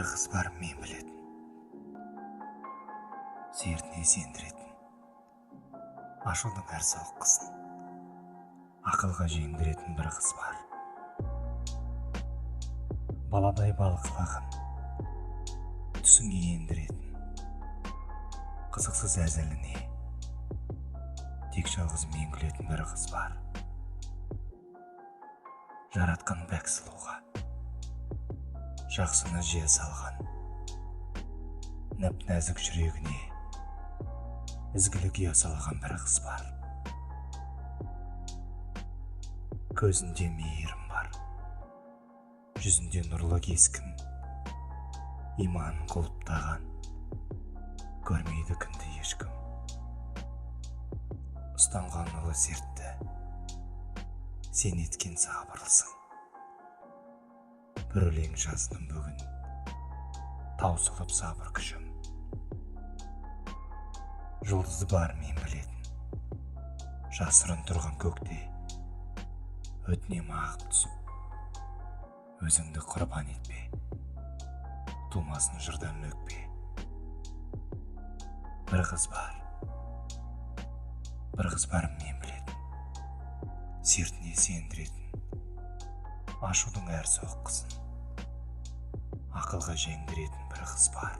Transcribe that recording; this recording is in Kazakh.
бір қыз бар мен білетін, сертіне сендіретін, ашудың әр соққысын ақылға жеңдіретін бір қыз бар. Баладай балқылаған түсіңе ендіретін, қызықсыз әзіліне тек жалғыз мен күлетін бір қыз бар. Жаратқан бәк сұлуға жақсыны жиі салған, нәп-нәзік жүрегіне ізгілік ұя салған бір қыз бар. Көзінде мейірім бар, жүзінде нұрлы кескін, иманын құлыптаған, көрмейді күнді ешкім. Ұстанған ұлы сертті сен еткен сабырлысың. Бір өлең жаздым бүгін, таусылып сабыр күшім. Жұлдызы бар мен білетін, жасырын тұрған көкте өтінем ағып түсіп, өзіңді құрбан етпе, тумасын жырдан өкпе. Бір қыз бар мен білетін, сертіне сендіретін, ашудың әр соққысын ақылға жеңдіретін бір қыз бар.